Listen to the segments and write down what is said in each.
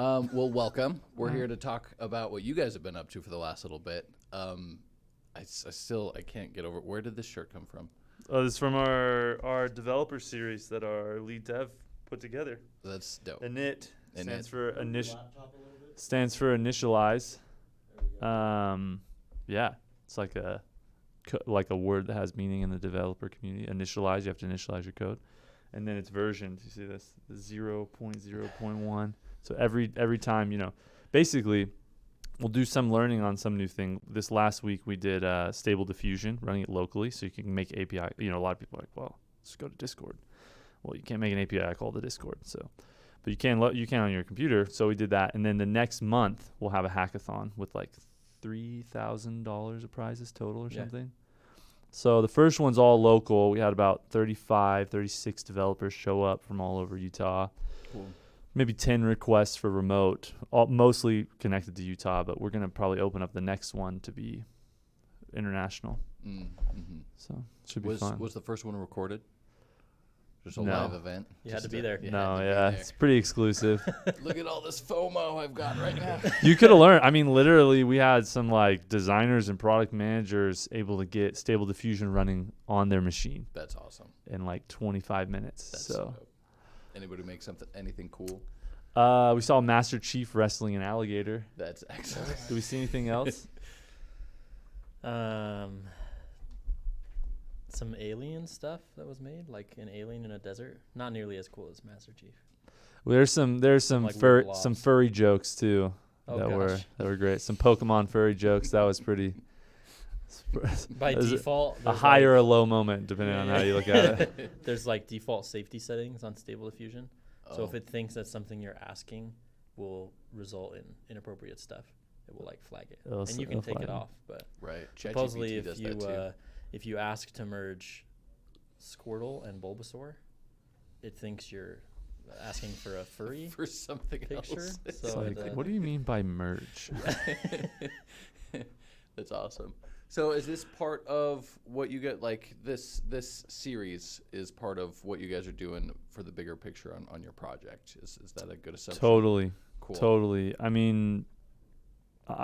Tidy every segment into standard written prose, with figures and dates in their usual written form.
Well, welcome. We're here to talk about what you guys have been up to for the last little bit. I can't get over it. Where did this shirt come from? This is from our developer series that our lead dev put together. That's dope. Init stands for initialize. Yeah, it's like a word that has meaning in the developer community. Initialize, you have to initialize your code, and then it's versioned. You see this 0.0.1. So every time, basically, we'll do some learning on some new thing. This last week we did stable diffusion, running it locally, so you can make API. A lot of people are like, well, let's go to Discord. Well, you can't make an API called the Discord, but you can on your computer. So we did that, and then the next month we'll have a hackathon with like $3,000 of prizes total or something. So the first one's all local. We had about 36 developers show up from all over Utah. Cool. Maybe 10 requests for remote, mostly connected to Utah, but we're going to probably open up the next one to be international. Mm-hmm. So it should be fun. Was the first one recorded? Just a live event? You had to be there. It's pretty exclusive. Look at all this FOMO I've got right now. You could have learned. I mean, literally, we had some like designers and product managers able to get Stable Diffusion running on their machine. That's awesome. In like 25 minutes. That's so dope. Anybody make anything cool? We saw Master Chief wrestling an alligator. That's excellent. Did we see anything else? Some alien stuff that was made, like an alien in a desert. Not nearly as cool as Master Chief. Well, there's some like furry jokes too that were great. Some Pokemon furry jokes. That was pretty. By default, a high or a low moment, depending on how you look at it. There's like default safety settings on Stable Diffusion. So if it thinks that something you're asking will result in inappropriate stuff, it will like flag it, and you can take it off. But supposedly, if you ask to merge Squirtle and Bulbasaur, it thinks you're asking for a furry for something picture. Else. So what do you mean by merge? That's awesome. So is this part of what you get, like this series is part of what you guys are doing for the bigger picture on your project? Is that a good assumption? Totally. Cool. Totally. I mean, we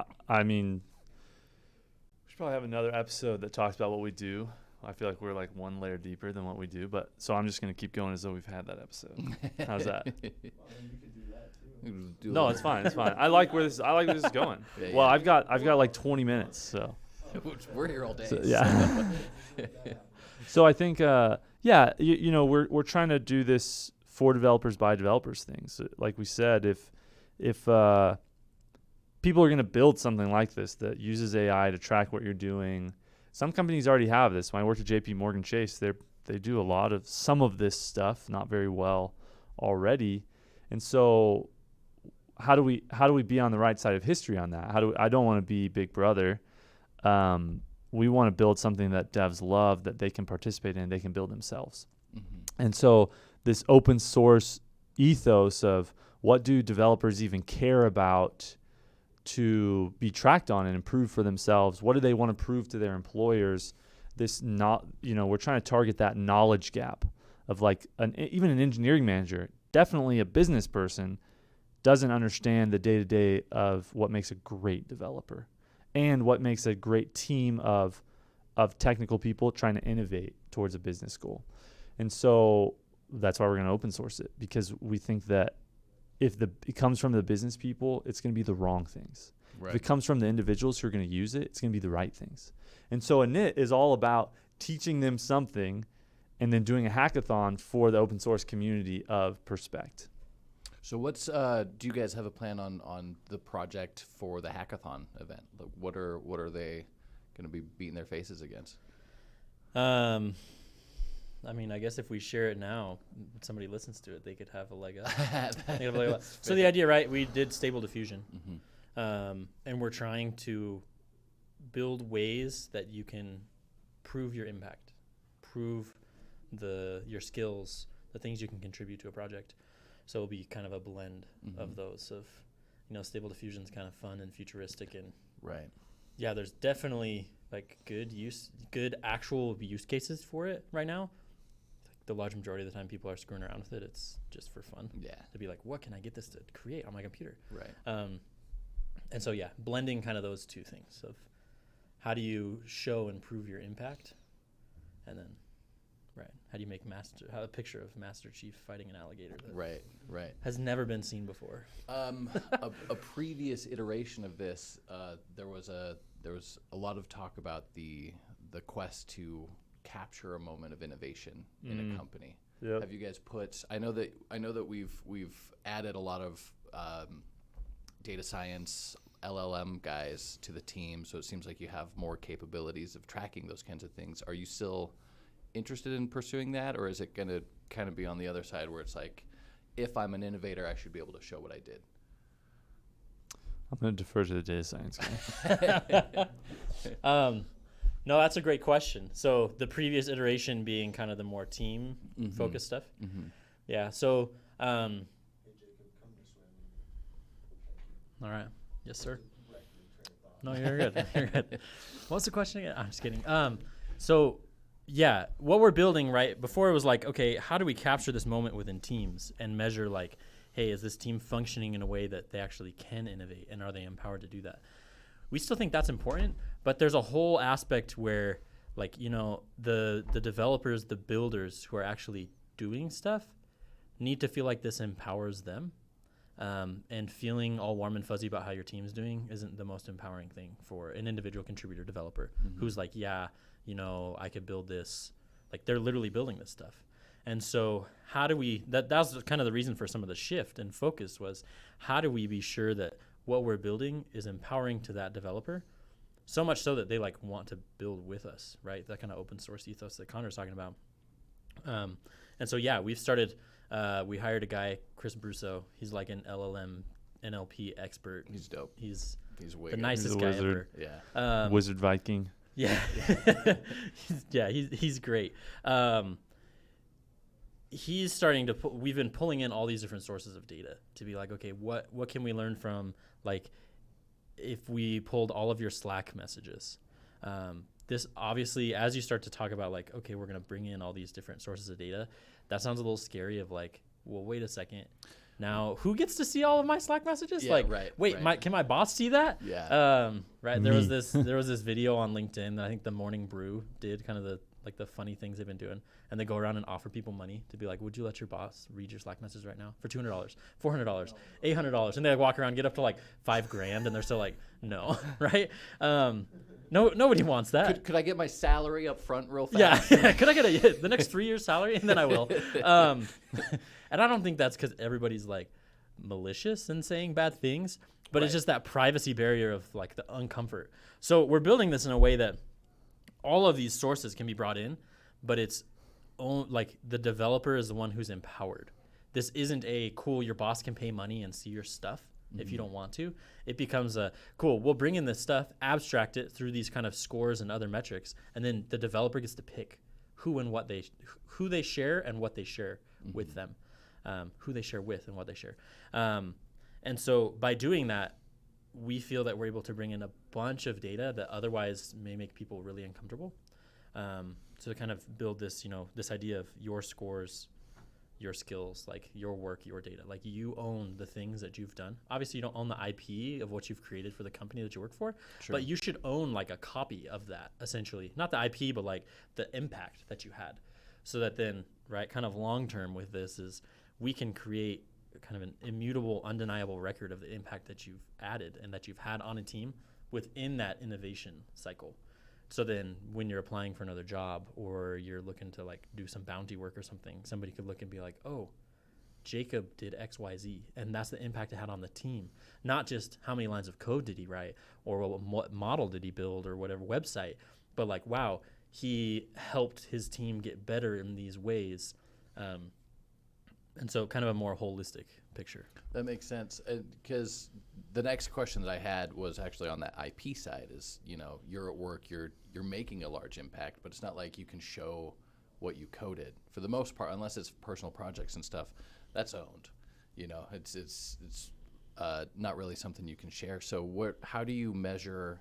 should probably have another episode that talks about what we do. I feel like we're like one layer deeper than what we do, so I'm just going to keep going as though we've had that episode. How's that? Well, then you could do that too. No, it's fine. It's fine. I like where this is going. Well, I've got like 20 minutes, so. We're here all day. So, yeah. So I think, we're trying to do this for developers by developers thing. So like we said, if people are going to build something like this that uses AI to track what you're doing, some companies already have this. When I worked at JP Morgan Chase, they do some of this stuff, not very well already. And so how do we be on the right side of history on that? I don't want to be Big Brother. We want to build something that devs love, that they can participate in, they can build themselves. Mm-hmm. And so this open source ethos of what do developers even care about to be tracked on and improve for themselves? What do they want to prove to their employers? We're trying to target that knowledge gap of like even an engineering manager, definitely a business person, doesn't understand the day-to-day of what makes a great developer and what makes a great team of technical people trying to innovate towards a business goal. And so that's why we're going to open source it, because we think that if it comes from the business people, it's going to be the wrong things. Right. If it comes from the individuals who are going to use it, it's going to be the right things. And so Init is all about teaching them something and then doing a hackathon for the open source community of Perspect. So do you guys have a plan on the project for the hackathon event? Like what are they going to be beating their faces against? I mean, I guess if we share it now, somebody listens to it, they could have a leg up. So the idea, right? We did Stable Diffusion, and we're trying to build ways that you can prove your impact, prove your skills, the things you can contribute to a project. So it'll be kind of a blend of those. Stable Diffusion's kind of fun and futuristic, and yeah, there's definitely like good actual use cases for it right now. the large majority of the time people are screwing around with it. It's just for fun. Yeah. To be like, what can I get this to create on my computer? Right. And so, yeah, blending kind of those two things of how do you show and prove your impact, and then, right, how do you make a picture of Master Chief fighting an alligator that Right. has never been seen before. A previous iteration of this, there was a lot of talk about the quest to capture a moment of innovation in a company. Yep. Have you guys put? I know that we've added a lot of data science LLM guys to the team, so it seems like you have more capabilities of tracking those kinds of things. Are you still interested in pursuing that, or is it going to kind of be on the other side where it's like, if I'm an innovator, I should be able to show what I did? I'm going to defer to the data science guy. No, that's a great question. So the previous iteration being kind of the more team focused stuff. Mm-hmm. Yeah. So, all right. Yes, sir. No, you're good. You're good. What's the question again? I'm just kidding. So yeah, what we're building, right, before it was like, okay, how do we capture this moment within teams and measure like, hey, is this team functioning in a way that they actually can innovate, and are they empowered to do that? We still think that's important, but there's a whole aspect where, like, you know, the developers, the builders who are actually doing stuff need to feel like this empowers them. And feeling all warm and fuzzy about how your team's doing isn't the most empowering thing for an individual contributor developer who's like, yeah, you know, I could build this. Like, they're literally building this stuff. And so how do we, that was kind of the reason for some of the shift and focus was, how do we be sure that what we're building is empowering to that developer, so much so that they like want to build with us, right? That kind of open source ethos that Connor's talking about. And so, yeah, we've started, we hired a guy, Chris Brusso. He's like an LLM NLP expert. He's dope. He's way the good. nicest He's a guy wizard. ever. Yeah. Wizard Viking. Yeah. He's great. He's starting to we've been pulling in all these different sources of data to be like, okay, what can we learn from, like, if we pulled all of your Slack messages, this obviously, as you start to talk about like, okay, we're going to bring in all these different sources of data, that sounds a little scary of like, well, wait a second. Now, who gets to see all of my Slack messages? Yeah, like, right, wait, right. Can my boss see that? Yeah. Right. There was this video on LinkedIn that I think the Morning Brew did, kind of the funny things they've been doing, and they go around and offer people money to be like, would you let your boss read your Slack message right now for $200, $400, $800, and they like walk around, get up to like $5,000, and they're still like, no, right? No, nobody wants that. Could I get my salary up front real fast? Yeah. Could I get the next 3 years salary, and then I will. And I don't think that's because everybody's like malicious and saying bad things, but it's just that privacy barrier of like the uncomfort. So we're building this in a way that all of these sources can be brought in, but it's like the developer is the one who's empowered. This isn't a cool, your boss can pay money and see your stuff if you don't want to. It becomes a cool, we'll bring in this stuff, abstract it through these kind of scores and other metrics, and then the developer gets to pick who they share and what they share with them, who they share with and what they share. And so by doing that, we feel that we're able to bring in a bunch of data that otherwise may make people really uncomfortable. So to kind of build this, this idea of your scores, your skills, like your work, your data, like you own the things that you've done. Obviously you don't own the IP of what you've created for the company that you work for, but you should own like a copy of that, essentially. Not the IP, but like the impact that you had. So that then, right, kind of long-term with this is we can create kind of an immutable, undeniable record of the impact that you've added and that you've had on a team within that innovation cycle. So then when you're applying for another job or you're looking to like do some bounty work or something, somebody could look and be like, oh, Jacob did X, Y, Z, and that's the impact it had on the team. Not just how many lines of code did he write or what model did he build or whatever website, but like, wow, he helped his team get better in these ways. And so kind of a more holistic picture. That makes sense. Because the next question that I had was actually on that IP side is, you're at work, you're making a large impact, but it's not like you can show what you coded. For the most part, unless it's personal projects and stuff, that's owned. It's not really something you can share. So how do you measure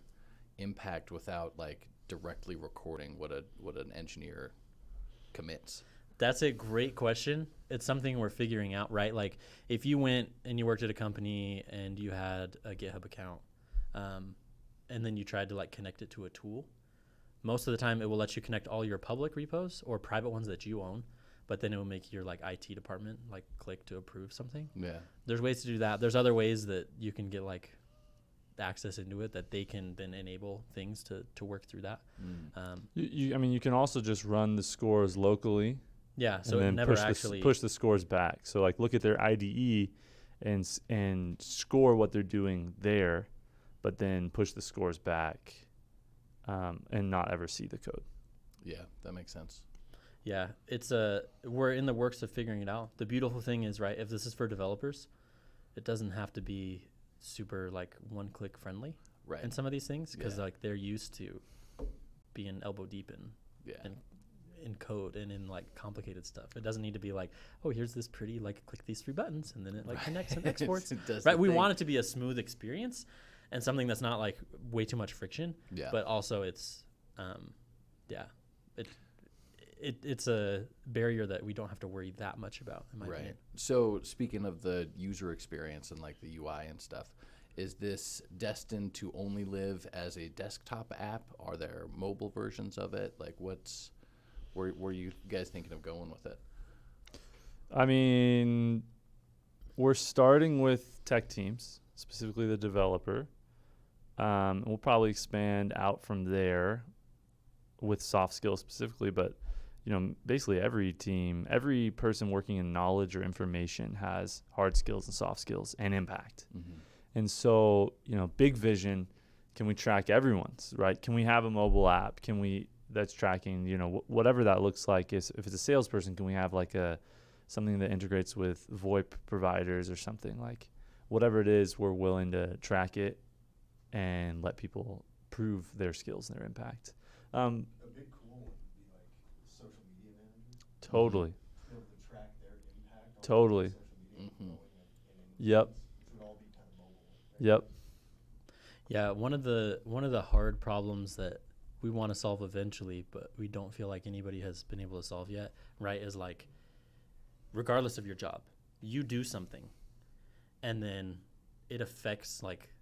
impact without like directly recording what an engineer commits? That's a great question. It's something we're figuring out, right? Like if you went and you worked at a company and you had a GitHub account, and then you tried to like connect it to a tool, most of the time it will let you connect all your public repos or private ones that you own, but then it will make your like IT department like click to approve something. Yeah. There's ways to do that. There's other ways that you can get like access into it that they can then enable things to work through that. I mean, you can also just run the scores locally. Yeah, so and it then never push actually push the scores back. So like look at their IDE and score what they're doing there, but then push the scores back, and not ever see the code. Yeah, that makes sense. Yeah, we're in the works of figuring it out. The beautiful thing is, right, if this is for developers, it doesn't have to be super like one-click friendly Right. in some of these things because Yeah. like they're used to being elbow deep in code and in like complicated stuff. It doesn't need to be like, oh, here's this pretty like click these 3 buttons and then it like connects and exports. It does Right, the we thing. want it to be a smooth experience and something that's not like way too much friction. Yeah. But also it's it's a barrier that we don't have to worry that much about, in my Right. opinion. So speaking of the user experience and like the UI and stuff, is this destined to only live as a desktop app? Are there mobile versions of it? Like where are you guys thinking of going with it? I mean, we're starting with tech teams, specifically the developer. We'll probably expand out from there with soft skills specifically, but basically every team, every person working in knowledge or information has hard skills and soft skills and impact. Mm-hmm. And so, big vision, can we track everyone's, right? Can we have a mobile app? That's tracking, whatever that looks like. If it's a salesperson, can we have like something that integrates with VoIP providers or something? Like whatever it is, we're willing to track it and let people prove their skills and their impact. A big cool one would be like social media managers. Totally. To be able to track their impact on Totally. social media Mhm. growing and Yep. which would all be kind of mobile. Right? Yep. Yeah, one of the hard problems that we want to solve eventually, but we don't feel like anybody has been able to solve yet, right, is like, regardless of your job, you do something, and then it affects like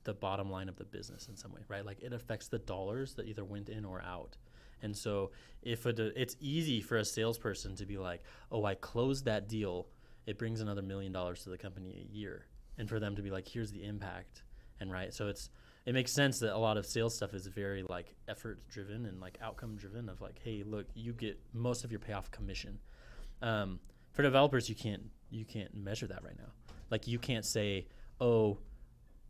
the bottom line of the business in some way, right? Like it affects the dollars that either went in or out. And so if it's easy for a salesperson to be like, oh, I closed that deal, it brings another $1 million to the company a year. And for them to be like, here's the impact. And right, so it makes sense that a lot of sales stuff is very like effort driven and like outcome driven of like, hey, look, you get most of your payoff commission. For developers, you can't measure that right now. Like you can't say, oh,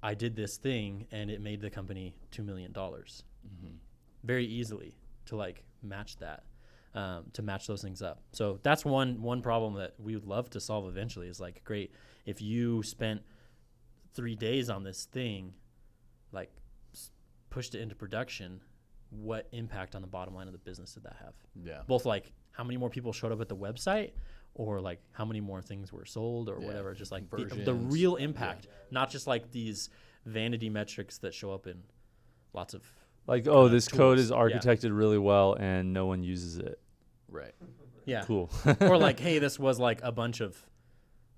I did this thing and it made the company $2 million. Mm-hmm. Very easily to like match that, to match those things up. So that's one problem that we would love to solve eventually is like, great, if you spent 3 days on this thing, like pushed it into production, what impact on the bottom line of the business did that have? Yeah. Both like how many more people showed up at the website or like how many more things were sold or whatever, just like the Conversions. real impact, not just like these vanity metrics that show up in lots of Like, kinda this code tools. is Yeah. architected really well and no one uses it. Right. yeah. Cool. Or like, hey, this was like a bunch of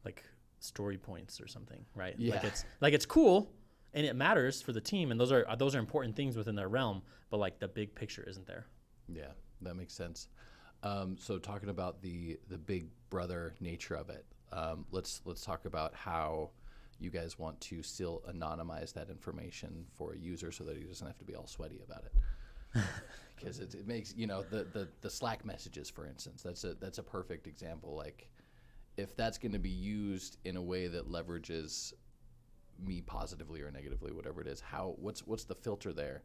like story points or something, right? Yeah. Like it's cool and it matters for the team and those are important things within their realm, but like the big picture isn't there. Yeah, that makes sense. So talking about the big brother nature of it, let's talk about how you guys want to still anonymize that information for a user so that he doesn't have to be all sweaty about it. Because it makes the Slack messages, for instance, that's a perfect example. Like if that's going to be used in a way that leverages me positively or negatively, whatever it is, what's the filter there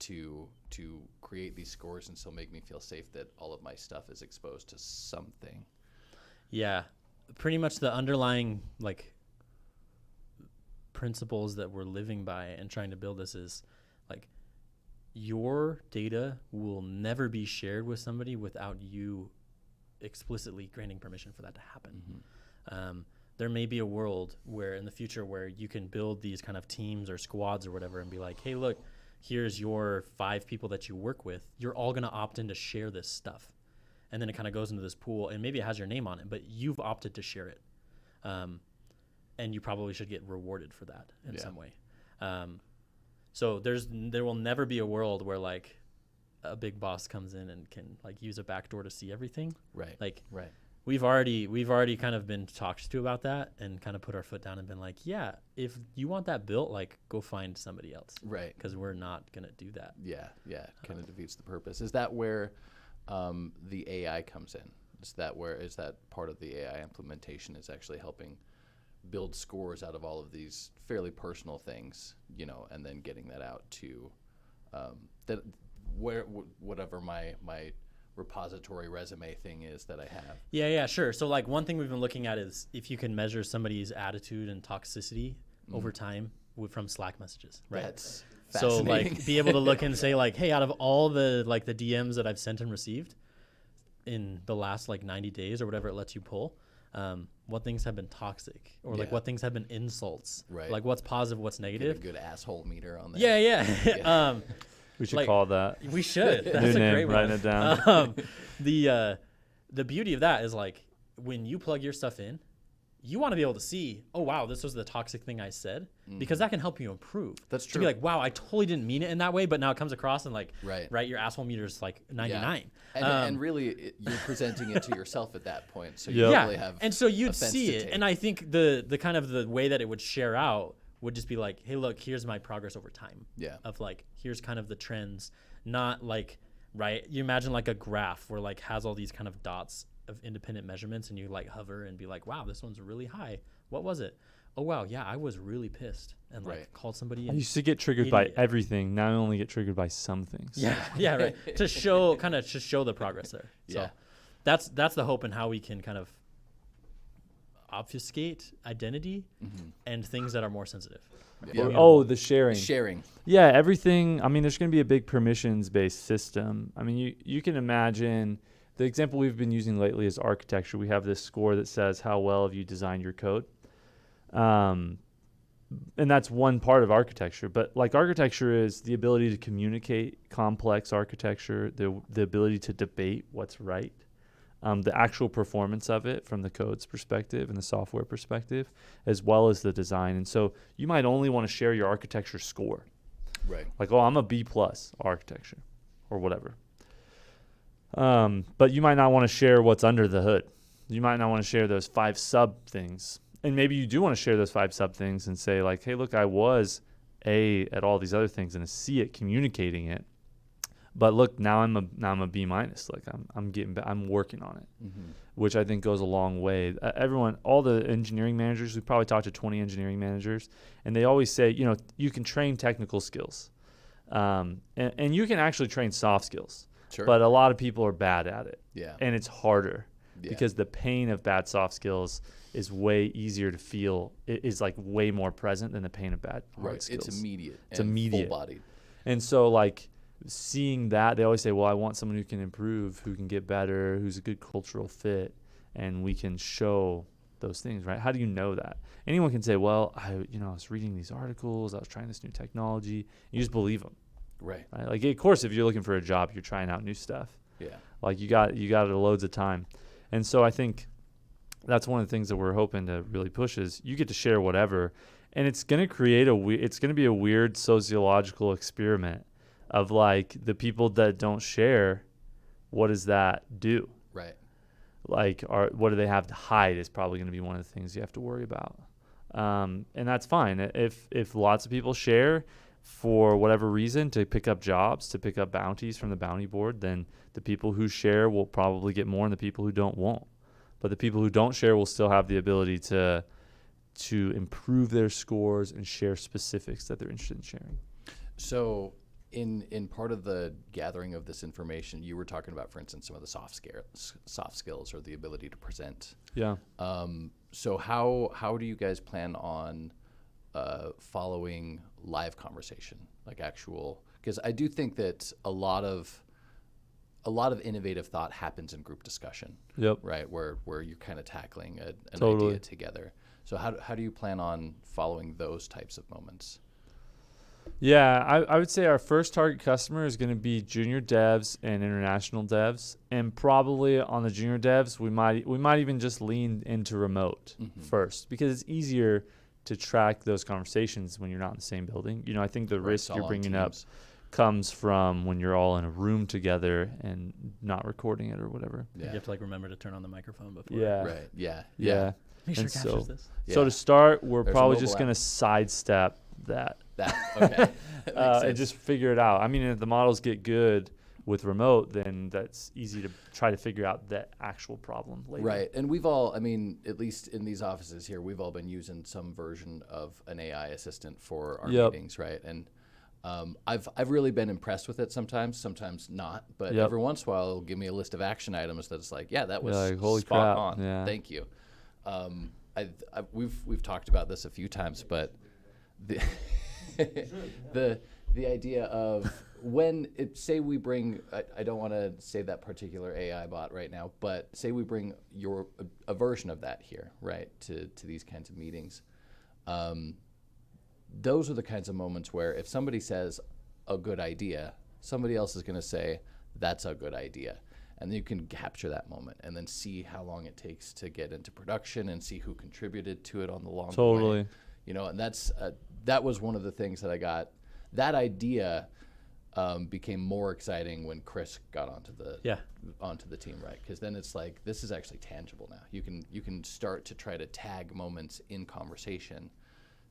to create these scores and still make me feel safe that all of my stuff is exposed to something? Yeah, pretty much the underlying like principles that we're living by and trying to build this is like your data will never be shared with somebody without you explicitly granting permission for that to happen. Mm-hmm. There may be a world where in the future where you can build these kind of teams or squads or whatever and be like, hey, look, here's your 5 people that you work with. You're all going to opt in to share this stuff. and then it kind of goes into this pool, and maybe it has your name on it, but you've opted to share it, and you probably should get rewarded for that in some way. So there will never be a world where like a big boss comes in and can like use a backdoor to see everything. Right. Like right. we've already kind of been talked to about that and kind of put our foot down and been like, yeah, if you want that built, like go find somebody else. Right. Because we're not gonna do that. Yeah. Kind of defeats the purpose. Is that where the AI comes in? Is that part of the AI implementation is actually helping build scores out of all of these fairly personal things, you know, and then getting that out to whatever my repository resume thing is that I have. Yeah, sure. So like one thing we've been looking at is if you can measure somebody's attitude and toxicity over time from Slack messages, right? That's so fascinating. like be able to look and say like, hey, out of all the like the DMs that I've sent and received in the last like 90 days or whatever it lets you pull, what things have been toxic or like what things have been insults, right? Like what's positive, what's negative. Get a good asshole meter on that. Yeah. We should like, call that. We should. That's New a name, great one. writing it down. The beauty of that is like when you plug your stuff in, you want to be able to see, oh wow, this was the toxic thing I said, because that can help you improve. That's To true. be like, wow, I totally didn't mean it in that way, but now it comes across and like, Right. your asshole meter is like 99. And really, you're presenting it to yourself at that point, so you Yep. really have. And so you'd offense see to it, take. and I think the kind of the way that it would share out would just be like, hey, look, here's my progress over time. Yeah. Of like, here's kind of the trends, not like, right? You imagine like a graph where like has all these kind of dots of independent measurements, and you like hover and be like, wow, this one's really high. What was it? Oh wow, yeah, I was really pissed and like Right. called somebody. I in. used to get triggered by Idiot. everything. Now I only get triggered by some things. Yeah, right. To show the progress there. So Yeah. that's the hope and how we can kind of obfuscate identity and things that are more sensitive. Yeah. Oh, the sharing. Sharing. Yeah, everything. I mean, there's going to be a big permissions-based system. I mean, you can imagine the example we've been using lately is architecture. We have this score that says how well have you designed your code. And that's one part of architecture. But like architecture is the ability to communicate complex architecture, the ability to debate what's right, the actual performance of it from the code's perspective and the software perspective, as well as the design. And so you might only want to share your architecture score. Right. Like, oh, I'm a B+ architecture or whatever. But you might not want to share what's under the hood. You might not want to share those 5 sub things. And maybe you do want to share those 5 sub things and say like, hey, look, I was A at all these other things and a C at communicating it. But look, now I'm a B-. Like I'm working on it, which I think goes a long way. All the engineering managers, we probably talked to 20 engineering managers, and they always say, you know, you can train technical skills, and you can actually train soft skills. Sure. But a lot of people are bad at it. Yeah. And it's harder Yeah. because the pain of bad soft skills is way easier to feel. It is like way more present than the pain of bad hard Right. skills. It's immediate. It's and immediate. Full-bodied. And so like seeing that, they always say, well, I want someone who can improve, who can get better, who's a good cultural fit, and we can show those things, right? How do you know that? Anyone can say, well, I was reading these articles, I was trying this new technology. You just believe them. Right. Right? Like, of course, if you're looking for a job, you're trying out new stuff. Yeah. Like you got loads of time. And so I think that's one of the things that we're hoping to really push is you get to share whatever, and it's going to create it's going to be a weird sociological experiment of like the people that don't share, what does that do? Right. Like, what do they have to hide is probably going to be one of the things you have to worry about. And that's fine. If lots of people share for whatever reason to pick up jobs, to pick up bounties from the bounty board, then the people who share will probably get more and the people who don't won't. But the people who don't share will still have the ability to improve their scores and share specifics that they're interested in sharing. So in part of the gathering of this information, you were talking about, for instance, some of the soft skills or the ability to present. Yeah. So how do you guys plan on following live conversation, like actual? Because I do think that a lot of innovative thought happens in group discussion. Yep. Right, where you're kind of tackling an Totally. idea together. So how do you plan on following those types of moments? Yeah, I would say our first target customer is going to be junior devs and international devs, and probably on the junior devs we might even just lean into remote first, because it's easier to track those conversations when you're not in the same building. You know, I think the risk you're bringing up comes from when you're all in a room together and not recording it or whatever. You have to like remember to turn on the microphone before. Yeah. Right. Yeah. Make sure And it captures this. So to start, we're There's a probably mobile just going to sidestep that. Okay. And just figure it out. I mean, if the models get good with remote, then that's easy to try to figure out the actual problem later. Right. And we've all, I mean, at least in these offices here, we've all been using some version of an AI assistant for our meetings, right? And I've really been impressed with it sometimes not. But every once in a while, it'll give me a list of action items that's like, yeah, that was holy spot crap. on. Yeah. Thank you. We've talked about this a few times, but the the idea of say we bring, I don't want to say that particular AI bot right now, but say we bring a version of that here, right, to these kinds of meetings. Those are the kinds of moments where if somebody says a good idea, somebody else is going to say, that's a good idea. And you can capture that moment and then see how long it takes to get into production and see who contributed to it on the long way. You know, and that was one of the things that I got. That idea became more exciting when Chris got onto the team, right? Because then it's like, this is actually tangible now. You can start to try to tag moments in conversation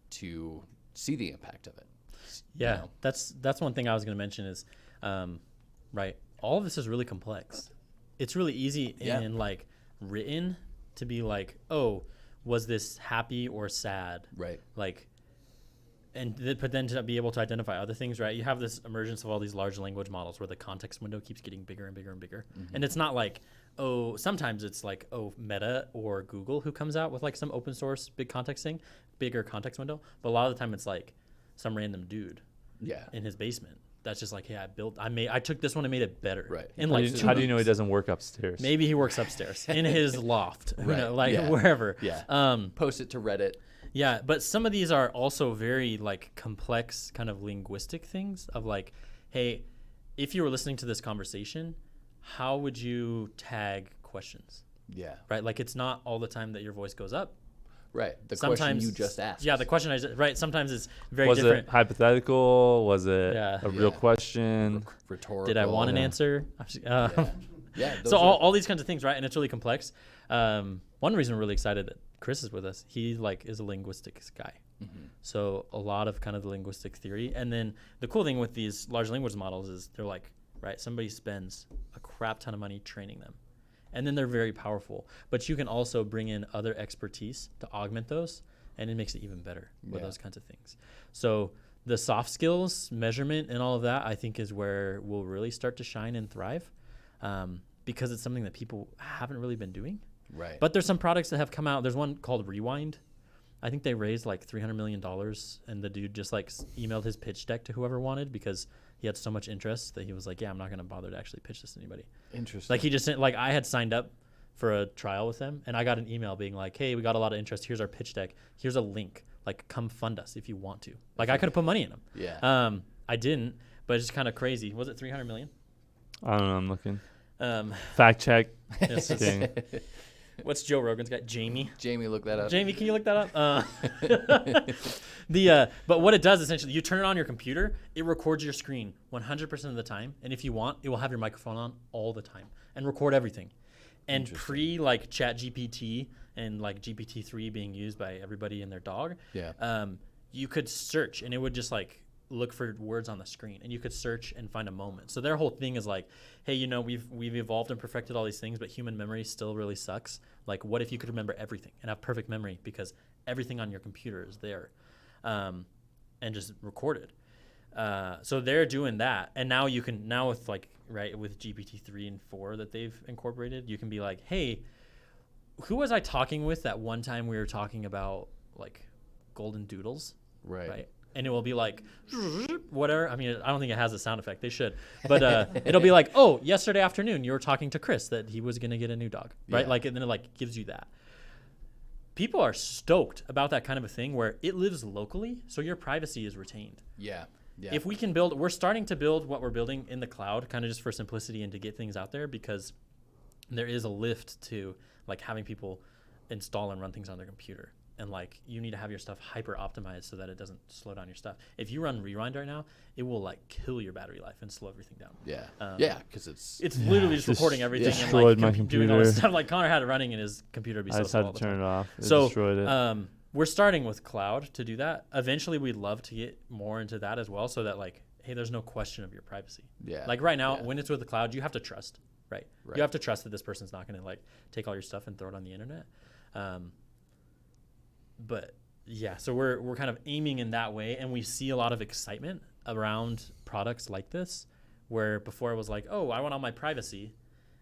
to see the impact of it. Yeah, you know? that's one thing I was going to mention is, right, all of this is really complex. It's really easy in like written to be like, oh, was this happy or sad? Right. Like, but then to be able to identify other things, right? You have this emergence of all these large language models where the context window keeps getting bigger and bigger and bigger. And it's not like, oh, sometimes it's like, oh, Meta or Google who comes out with like some open source bigger context window. But a lot of the time it's like some random dude in his basement. That's just like, hey, I took this one and made it better. Right. In like How do you know he doesn't work upstairs? Maybe he works upstairs in his loft, Right. Wherever. Yeah. Post it to Reddit. Yeah, but some of these are also very like complex kind of linguistic things of like, hey, if you were listening to this conversation, how would you tag questions? Yeah. Right? Like it's not all the time that your voice goes up. Right. Sometimes you just asked. Yeah, the question right. Sometimes it's very was different. Was it hypothetical? Was it Yeah. a real question? Rhetorical. Did I want an answer? So all these kinds of things, right? And it's really complex. One reason we're really excited that Chris is with us, he like is a linguistics guy. So a lot of kind of the linguistic theory. And then the cool thing with these large language models is they're like, right, somebody spends a crap ton of money training them. And then they're very powerful. But you can also bring in other expertise to augment those, and it makes it even better with those kinds of things. So the soft skills, measurement, and all of that, I think is where we'll really start to shine and thrive, because it's something that people haven't really been doing. Right. But there's some products that have come out. There's one called Rewind. I think they raised like $300 million, and the dude just like emailed his pitch deck to whoever wanted because he had so much interest that he was like, yeah, I'm not going to bother to actually pitch this to anybody. Interesting. Like he just sent, like I had signed up for a trial with them, and I got an email being like, hey, we got a lot of interest. Here's our pitch deck. Here's a link. Like, come fund us if you want to. Like, I could have put money in them. Yeah. I didn't, but it's just kind of crazy. Was it 300 million? I don't know. I'm looking. Um, Fact check. Kidding. What's Joe Rogan's got? Jamie. Jamie, look that up. Jamie, can you look that up? But what it does essentially, you turn it on your computer, it records your screen 100% of the time, and if you want, it will have your microphone on all the time and record everything. And like ChatGPT and like GPT-3 being used by everybody and their dog, you could search and it would just like look for words on the screen, and you could search and find a moment. So their whole thing is like, hey, you know, we've evolved and perfected all these things, but human memory still really sucks. Like, what if you could remember everything and have perfect memory because everything on your computer is there, and just recorded. So they're doing that, and now you can with like with GPT-3 and 4 that they've incorporated, you can be like, hey, who was I talking with that one time we were talking about like golden doodles, right? And it will be like, whatever. I mean, I don't think it has a sound effect. They should. But it'll be like, oh, yesterday afternoon, you were talking to Chris that he was going to get a new dog, right? Yeah. Like, and then it like gives you that. People are stoked about that kind of a thing where it lives locally, so your privacy is retained. Yeah. Yeah. If we can build, we're starting to build what we're building in the cloud, kind of just for simplicity and to get things out there, because there is a lift to like having people install and run things on their computer. And like you need to have your stuff hyper optimized so that it doesn't slow down your stuff. If you run Rewind right now, it will like kill your battery life and slow everything down. Yeah. Because it's literally just recording everything and destroyed like my doing all this computer. stuff. Like Connor had it running and his computer would be I so just slow had all to the time. turn it off. It So destroyed it. we're starting with cloud to do that. Eventually, we'd love to get more into that as well, so that like, hey, there's no question of your privacy. Yeah. Like right now, when it's with the cloud, you have to trust, right? Right. You have to trust that this person's not going to like take all your stuff and throw it on the internet. But yeah, so we're kind of aiming in that way, and we see a lot of excitement around products like this, where before it was like, oh, I want all my privacy,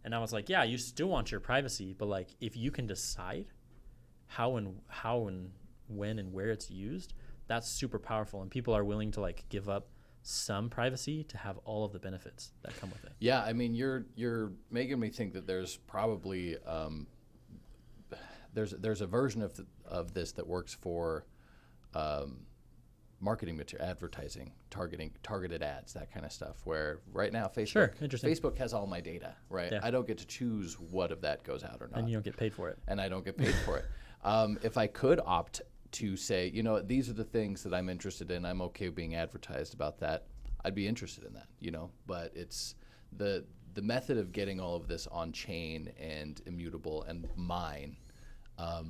and now it's like, yeah, you still want your privacy, but like if you can decide how and when and where it's used, that's super powerful, and people are willing to like give up some privacy to have all of the benefits that come with it. Yeah, I mean, you're making me think that there's probably there's a version of this that works for marketing material, advertising, targeted ads, that kind of stuff. Where right now Facebook has all my data, right? Yeah. I don't get to choose what of that goes out or not, And you don't get paid for it. and I don't get paid for it. If I could opt to say, you know, these are the things that I'm interested in, I'm okay being advertised about that, I'd be interested in that, you know. But it's the method of getting all of this on chain and immutable and mine. How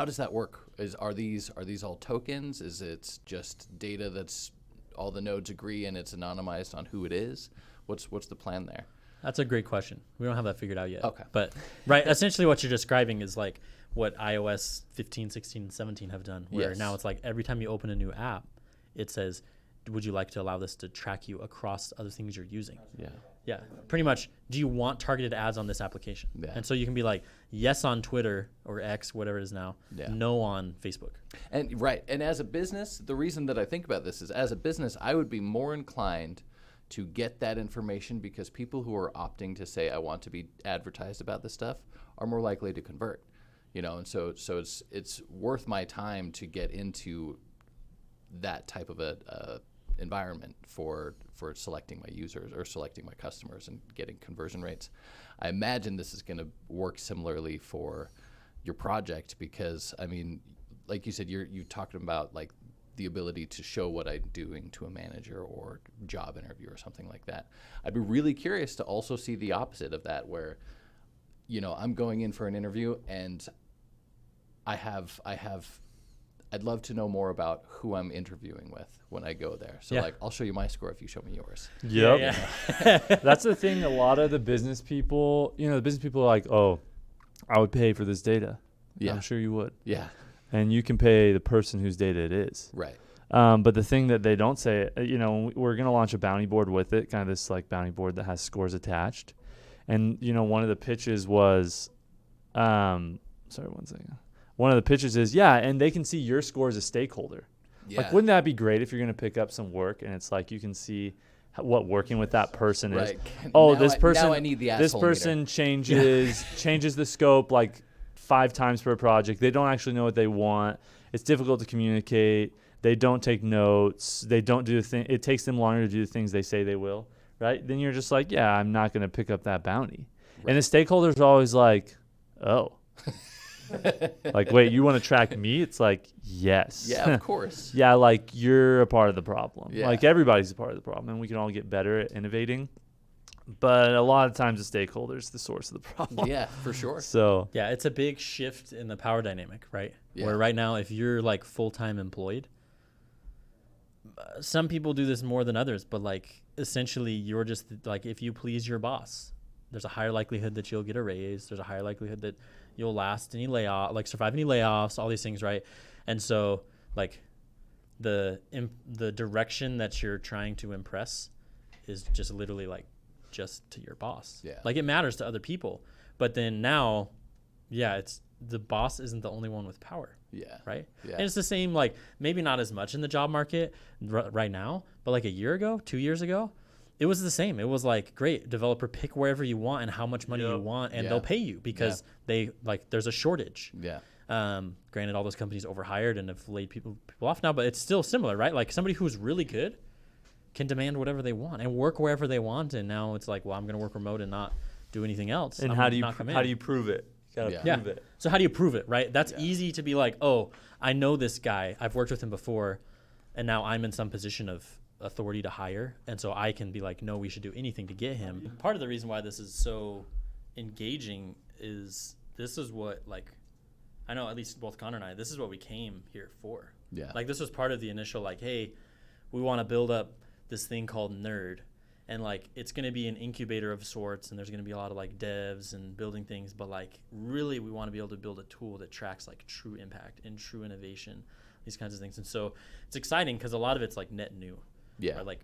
does that work? Are these all tokens? Is it just data that's all the nodes agree and it's anonymized on who it is? What's the plan there? That's a great question. We don't have that figured out yet. Okay. But right, essentially what you're describing is like what iOS 15, 16, and 17 have done, where Yes. now it's like every time you open a new app, it says, would you like to allow this to track you across other things you're using? Yeah. Yeah, pretty much. Do you want targeted ads on this application? Yeah. And so you can be like, yes on Twitter or X, whatever it is now, Yeah. no on Facebook. And right, and as a business, the reason that I think about this is as a business, I would be more inclined to get that information because people who are opting to say I want to be advertised about this stuff are more likely to convert, you know. And so it's worth my time to get into that type of a environment for selecting my users or selecting my customers and getting conversion rates. I imagine this is going to work similarly for your project because, I mean, like you said, you're talking about like the ability to show what I'm doing to a manager or job interview or something like that. I'd be really curious to also see the opposite of that where, you know, I'm going in for an interview and I'd love to know more about who I'm interviewing with when I go there. So like, I'll show you my score if you show me yours. Yep. Yeah. That's the thing. A lot of the business people, you know, the business people are like, oh, I would pay for this data. Yeah. I'm sure you would. Yeah. And you can pay the person whose data it is. Right. But the thing that they don't say, you know, we're going to launch a bounty board with it, kind of this like bounty board that has scores attached. And, you know, one of the pitches was, sorry, one second. One of the pitches is, yeah, and they can see your score as a stakeholder. Yeah. Like, wouldn't that be great if you're going to pick up some work and it's like you can see what working with that person is? Right. Oh, Now this person, now I need the this asshole person meter. changes the scope like 5 times per project. They don't actually know what they want. It's difficult to communicate. They don't take notes. They don't do the thing. It takes them longer to do the things they say they will, right? Then you're just like, yeah, I'm not going to pick up that bounty. Right. And the stakeholders are always like, oh. Like, wait, you want to track me? It's like, yes. Yeah, of course. Yeah, like you're a part of the problem. Yeah. Like everybody's a part of the problem, and we can all get better at innovating. But a lot of times the stakeholder's the source of the problem. Yeah, for sure. So Yeah, it's a big shift in the power dynamic, right? Yeah. Where right now, if you're like full-time employed, some people do this more than others, but like essentially you're just like, if you please your boss, there's a higher likelihood that you'll get a raise. There's a higher likelihood that you'll last any layoff, like survive any layoffs, all these things, right? And so like the direction that you're trying to impress is just literally like just to your boss. Yeah. Like it matters to other people, but then now, yeah, it's the boss isn't the only one with power. Yeah. Right. Yeah. And it's the same, like maybe not as much in the job market right now, but like a year ago, 2 years ago, it was the same. It was like, great, developer, pick wherever you want and how much money you want, and Yeah. they'll pay you because they like there's a shortage. Yeah. Granted, all those companies overhired and have laid people off now, but it's still similar, right? Like somebody who's really good can demand whatever they want and work wherever they want. And now it's like, well, I'm going to work remote and not do anything else. And I'm how do you not come in. how do you prove it? You gotta Yeah. prove it. So how do you prove it, right? That's easy to be like, oh, I know this guy. I've worked with him before, and now I'm in some position of authority to hire. And so I can be like, no, we should do anything to get him. Part of the reason why this is so engaging is this is what, like, I know at least both Connor and I, this is what we came here for. Yeah. Like this was part of the initial, like, hey, we want to build up this thing called Nerd. And like, it's going to be an incubator of sorts, and there's going to be a lot of like devs and building things. But like, really, we want to be able to build a tool that tracks like true impact and true innovation, these kinds of things. And so it's exciting because a lot of it's like net new. Yeah. Or like,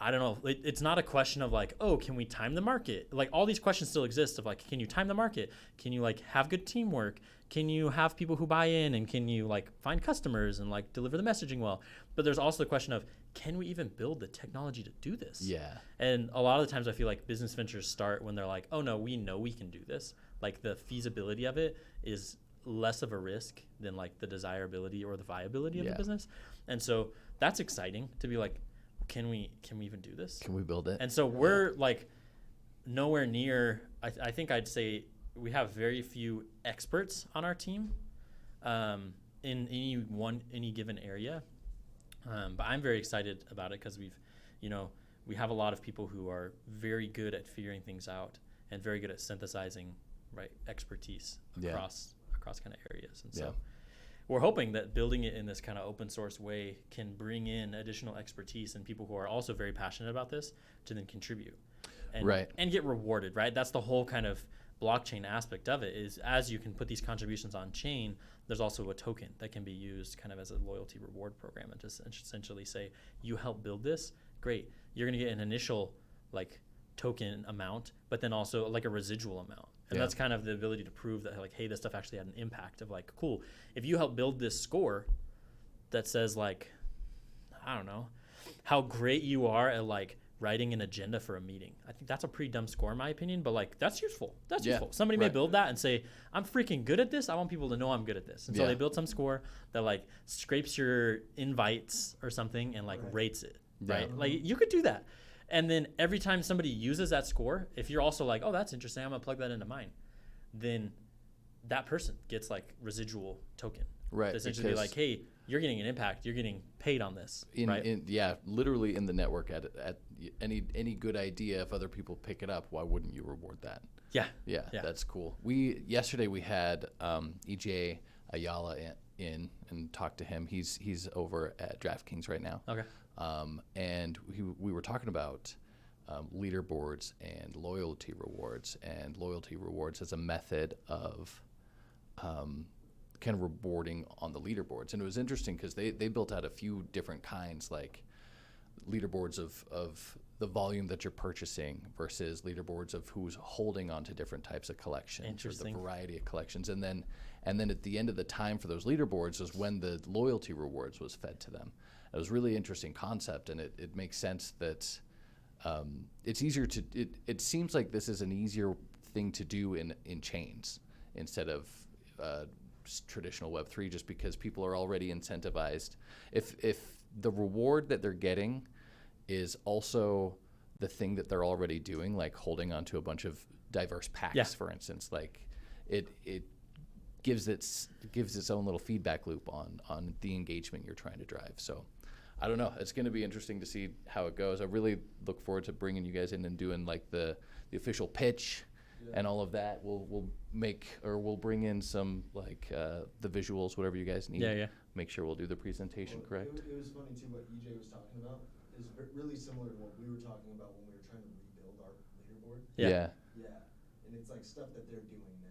I don't know. It's not a question of like, oh, can we time the market? Like all these questions still exist of like, can you time the market? Can you like have good teamwork? Can you have people who buy in, and can you like find customers and like deliver the messaging well? But there's also the question of, can we even build the technology to do this? Yeah. And a lot of the times I feel like business ventures start when they're like, oh no, we know we can do this. Like the feasibility of it is less of a risk than like the desirability or the viability of the business. And so that's exciting to be like, can we even do this? Can we build it? And so we're like nowhere near, I think I'd say we have very few experts on our team in any given area. But I'm very excited about it because we have a lot of people who are very good at figuring things out and very good at synthesizing, right, expertise across kind of areas. And so we're hoping that building it in this kind of open source way can bring in additional expertise and people who are also very passionate about this to then contribute and get rewarded, right? That's the whole kind of blockchain aspect of it, is as you can put these contributions on chain, there's also a token that can be used kind of as a loyalty reward program, and just essentially say, you help build this, great, you're going to get an initial like token amount, but then also like a residual amount. And that's kind of the ability to prove that like, hey, this stuff actually had an impact of like, cool, if you help build this score that says like, I don't know, how great you are at like writing an agenda for a meeting. I think that's a pretty dumb score in my opinion, but like that's useful. That's useful. Somebody may build that and say, I'm freaking good at this. I want people to know I'm good at this. And so they build some score that like scrapes your invites or something and like rates it, right? Like you could do that. And then every time somebody uses that score, if you're also like, oh, that's interesting, I'm gonna plug that into mine, then that person gets like residual token. Right. Essentially like, hey, you're getting an impact, you're getting paid on this. Literally in the network at any good idea, if other people pick it up, why wouldn't you reward that? Yeah, that's cool. Yesterday we had EJ Ayala in and talked to him. He's over at DraftKings right now. Okay. And we were talking about leaderboards and loyalty rewards as a method of kind of rewarding on the leaderboards. And it was interesting because they built out a few different kinds, like leaderboards of the volume that you're purchasing versus leaderboards of who's holding on to different types of collections, or the variety of collections. And then at the end of the time for those leaderboards was when the loyalty rewards was fed to them. It was a really interesting concept, and it makes sense that it's easier to it seems like this is an easier thing to do in chains instead of traditional Web3, just because people are already incentivized. If the reward that they're getting is also the thing that they're already doing, like holding onto a bunch of diverse packs, for instance, like it gives its own little feedback loop on the engagement you're trying to drive. So I don't know. It's going to be interesting to see how it goes. I really look forward to bringing you guys in and doing like the official pitch and all of that. We'll bring in some like the visuals, whatever you guys need. Make sure we'll do the presentation correct. It was funny too what EJ was talking about. Is really similar to what we were talking about when we were trying to rebuild our leaderboard. Yeah. And it's like stuff that they're doing now.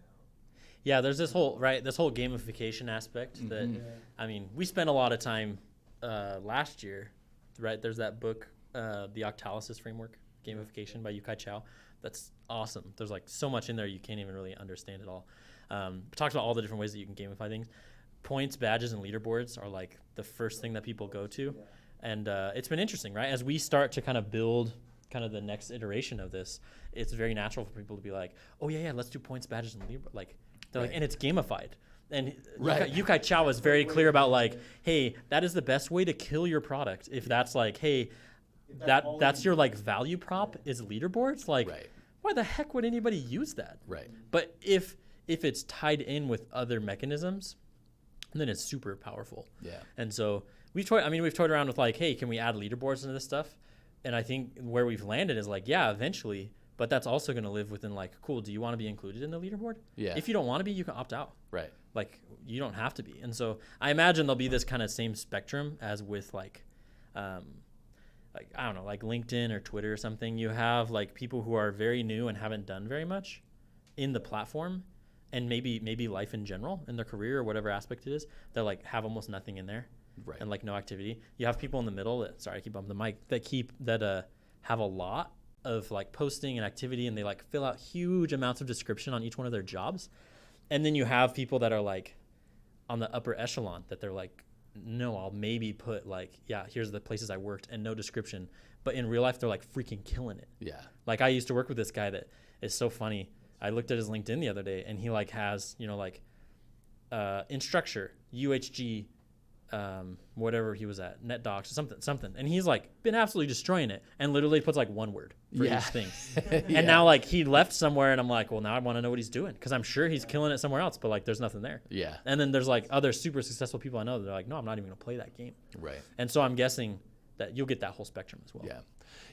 Yeah, there's this whole gamification aspect that I mean, we spent a lot of time last year, right? There's that book, The Octalysis Framework, Gamification by Yukai Chao. That's awesome. There's like so much in there you can't even really understand it all. It talks about all the different ways that you can gamify things. Points, badges, and leaderboards are like the first thing that people go to. And it's been interesting, right? As we start to kind of build kind of the next iteration of this, it's very natural for people to be like, oh yeah, let's do points, badges, and leaderboard. Like they're like, and it's gamified. And Right. Yukai Chow was very clear about like, hey, that is the best way to kill your product. If that's like, hey, that's your like value prop is leaderboards. Like, Right. why the heck would anybody use that? Right. But if it's tied in with other mechanisms, then it's super powerful. Yeah. And so we've toyed around with like, hey, can we add leaderboards into this stuff? And I think where we've landed is like, yeah, eventually, but that's also going to live within like, cool, do you want to be included in the leaderboard? Yeah. If you don't want to be, you can opt out. Right. Like, you don't have to be. And so I imagine there'll be this kind of same spectrum as with like I don't know, like LinkedIn or Twitter or something. You have like people who are very new and haven't done very much in the platform, and maybe life in general in their career or whatever aspect it is, that like have almost nothing in there. Right. And like no activity. You have people in the middle that, sorry, I keep bumping the mic, that have a lot of like posting and activity, and they like fill out huge amounts of description on each one of their jobs. And then you have people that are like on the upper echelon that they're like, no, I'll maybe put like, yeah, here's the places I worked and no description. But in real life, they're like freaking killing it. Yeah. Like I used to work with this guy that is so funny. I looked at his LinkedIn the other day, and he like has, you know, like Instructure, UHG, whatever he was at, NetDocs, something. And he's like been absolutely destroying it, and literally puts like one word for Yeah. each thing. Yeah. And now like he left somewhere, and I'm like, well, now I want to know what he's doing, because I'm sure he's killing it somewhere else, but like there's nothing there. Yeah. And then there's like other super successful people I know that are like, no, I'm not even gonna play that game. Right. And so I'm guessing that you'll get that whole spectrum as well. Yeah.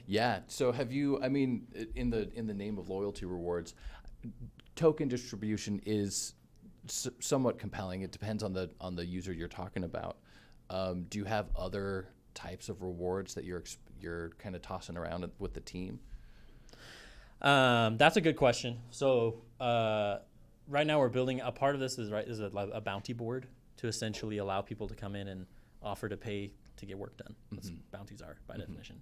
Yeah. So have you, I mean, in the name of loyalty rewards, token distribution is somewhat compelling. It depends on the user you're talking about. Do you have other types of rewards that you're kind of tossing around with the team? That's a good question. So right now we're building a part of this is a bounty board to essentially allow people to come in and offer to pay to get work done. That's what bounties are by definition.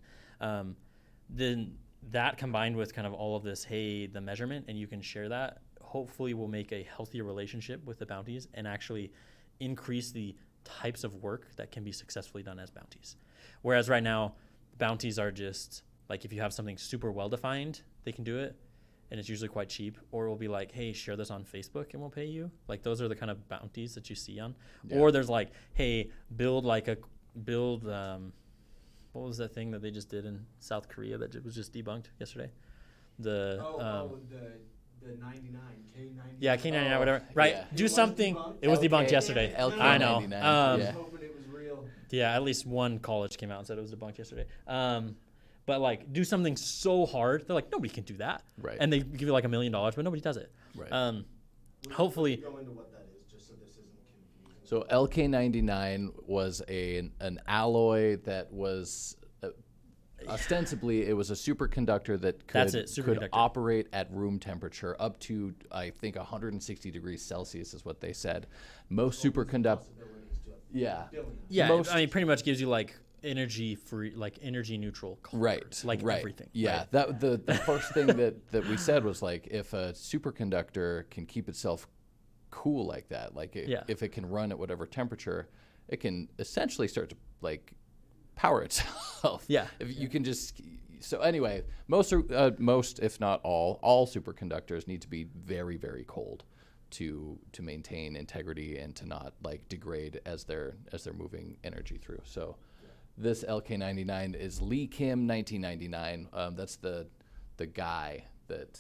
Then that combined with kind of all of this, hey, the measurement, and you can share that, hopefully will make a healthier relationship with the bounties and actually increase the types of work that can be successfully done as bounties. Whereas right now, bounties are just like, if you have something super well defined, they can do it, and it's usually quite cheap. Or we'll be like, hey, share this on Facebook and we'll pay you. Like those are the kind of bounties that you see on. Yeah. Or there's like, hey, build what was that thing that they just did in South Korea that was just debunked yesterday? The 99 K99. yeah, K99, whatever. Right. Yeah. Do It was something. debunked? It was debunked LK yesterday. LK99, I know. yeah. I was hoping it was real. Yeah, at least one college came out and said it was debunked yesterday. But like, do something so hard, they're like, nobody can do that. Right. And they give you like $1 million, but nobody does it. Right. Hopefully. Go into what that is, just so this isn't confusing. So LK99 was an alloy that was ostensibly it was a superconductor that That's could it, superconductor. operate at room temperature up to, I think, 160 degrees Celsius is what they said. Most superconductors. Possibilities to Yeah. billions. Yeah, Most- I mean, pretty much gives you like energy free, like energy neutral cars, Right. like right. everything. Yeah. right? That the first thing that we said was like, if a superconductor can keep itself cool like that, like Yeah. if it can run at whatever temperature, it can essentially start to like power itself. Yeah. If you can just so anyway, most if not all superconductors need to be very, very cold to maintain integrity and to not like degrade as they're moving energy through. So this LK99 is Lee Kim 1999. That's the guy that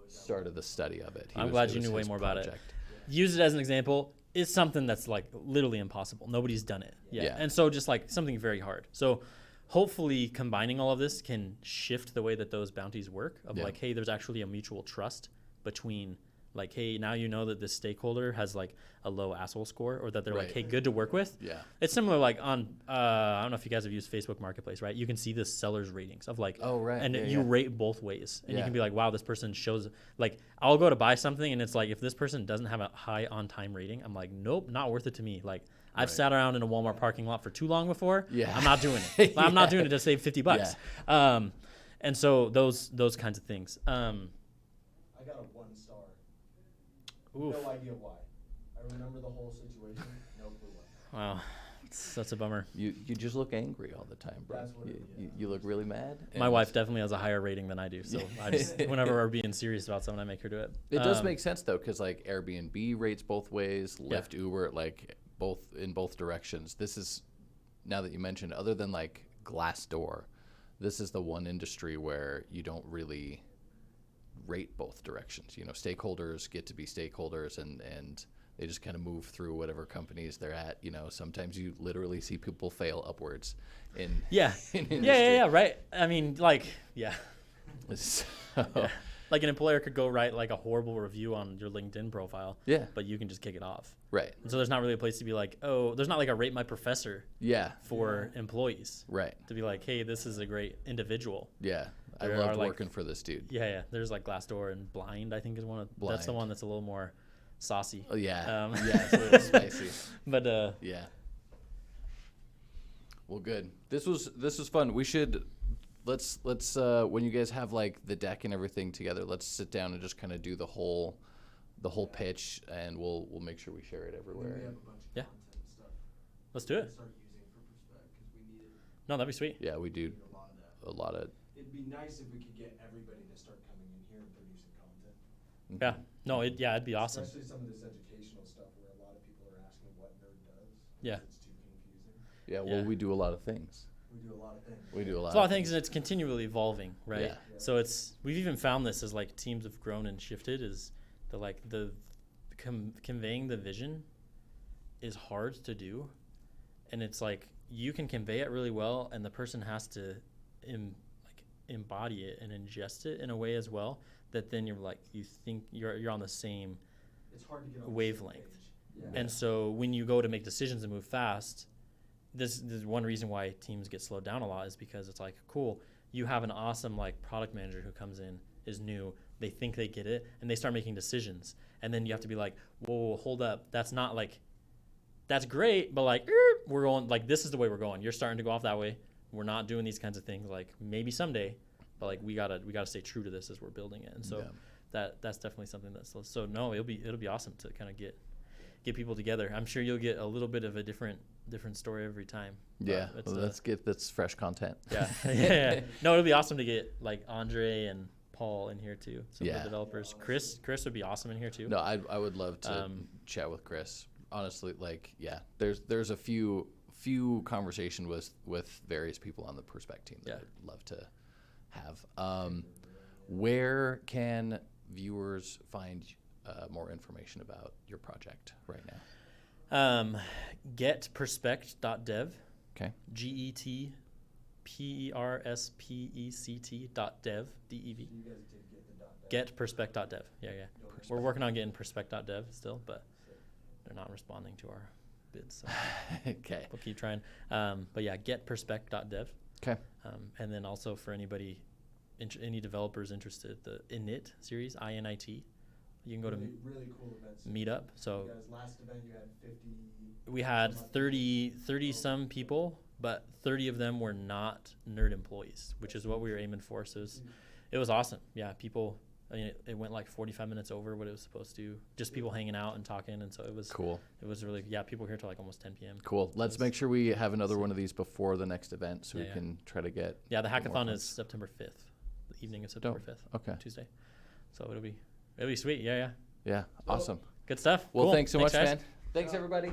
started the study of it. I'm glad you knew way more about it. project. Use it as an example. Is something that's like literally impossible. Nobody's done it yet. Yeah. And so just like something very hard. So hopefully combining all of this can shift the way that those bounties work of Yeah. like, hey, there's actually a mutual trust between like, hey, now you know that this stakeholder has like a low asshole score, or that they're like, Right. hey, good to work with. Yeah. It's similar like on, I don't know if you guys have used Facebook Marketplace, right? You can see the seller's ratings of like, Oh, right. and Yeah, you yeah. rate both ways. And you Yeah. can be like, wow, this person shows, like, I'll go to buy something and it's like, if this person doesn't have a high on time rating, I'm like, nope, not worth it to me. Like, I've Right. sat around in a Walmart parking lot for too long before. Yeah. I'm not doing it. I'm not Yeah. doing it to save $50. And so those kinds of things. I got a 1 star. Oof. No idea why. I remember the whole situation. No clue why. Wow. That's a bummer. You just look angry all the time, bro. That's what it is. You look really mad. My and wife definitely has a higher rating than I do, so I just whenever we're being serious about something, I make her do it. It does make sense though, because like Airbnb rates both ways, Yeah. Lyft, Uber, like in both directions. This is, now that you mentioned, other than like Glassdoor, this is the one industry where you don't really rate both directions. You know, stakeholders get to be stakeholders, and they just kind of move through whatever companies they're at. You know, sometimes you literally see people fail upwards in Yeah. in Yeah, industry. right. I mean, like, yeah. So, Yeah. Like an employer could go write like a horrible review on your LinkedIn profile, yeah, but you can just kick it off. right, And so there's not really a place to be like, oh, there's not like a rate my professor yeah, for employees right, to be like, hey, this is a great individual. yeah. I There loved are, like- working for this dude. Yeah. There's like Glassdoor and Blind, I think is one of that's the Blind. one that's a little more saucy. Oh yeah, Um, yeah, it's a little spicy. But Yeah. Well, good. This was fun. We should let's when you guys have like the deck and everything together, let's sit down and just kind of do the whole pitch, and we'll make sure we share it We everywhere. have a bunch of Yeah. content and stuff let's do to it. start using for Perspect because we need it. No, that'd be sweet. Yeah, we do Need a lot of that. a lot of. It'd be nice if we could get everybody to start coming in here and producing content. Yeah. No, it'd be awesome. Especially some of this educational stuff where a lot of people are asking what nerd does. Yeah. It's too confusing. Yeah, well, Yeah. we do a lot of things. We do a lot of things. We do a lot. It's a lot of things, and it's continually evolving, right? Yeah. So we've even found this as like teams have grown and shifted, is the conveying the vision is hard to do, and it's like you can convey it really well, and the person has to embody it and ingest it in a way as well that then you're like you think you're on the same It's hard to get on the same wavelength. page. Yeah. And so when you go to make decisions and move fast, this is one reason why teams get slowed down a lot, is because it's like, cool, you have an awesome like product manager who comes in, is new, they think they get it, and they start making decisions. And then you have to be like, whoa, hold up. That's not like, that's great, but like, we're going, like, this is the way we're going. You're starting to go off that way. We're not doing these kinds of things. Like maybe someday, but like we gotta stay true to this as we're building it. And so that's definitely something that's, so no, it'll be awesome to kind of get people together. I'm sure you'll get a little bit of a different story every time. Yeah, But well, that's fresh content. yeah. Yeah. No, it'll be awesome to get like Andre and Paul in here too. Some of Yeah. the developers. Chris would be awesome in here too. No, I would love to chat with Chris. Honestly, like, yeah, there's a few conversation with various people on the Perspect team that Yeah. I'd love to have. Where can viewers find more information about your project right now? Getperspect.dev. Okay. GETPERSPECT.dev. DEV. You guys did get the .dev. Getperspect.dev. Yeah. We're working on getting Perspect.dev still, but they're not responding to our bids. So Okay. we'll keep trying. But yeah, getperspect.dev. Okay. And then also for anybody, any developers interested, the Init series, INIT, you can go to really cool events. Meetup. So You guys, last event you had 50. we had 30 some people, but 30 of them were not nerd employees, which is what we were aiming for. So it was awesome. Yeah, people, I mean, it went like 45 minutes over what it was supposed to, just people hanging out and talking. And so it was Cool. It was really, yeah, people were here till like almost 10 p.m. Cool. Let's make sure we have another one of these before the next event, so we Yeah. can try to get. Yeah, the more hackathon is folks. September 5th, the evening of September 5th, Okay. Tuesday. So it'll be sweet. Yeah. Yeah. Awesome. Good stuff. Well, Cool. thanks so much, guys. man. Thanks, everybody.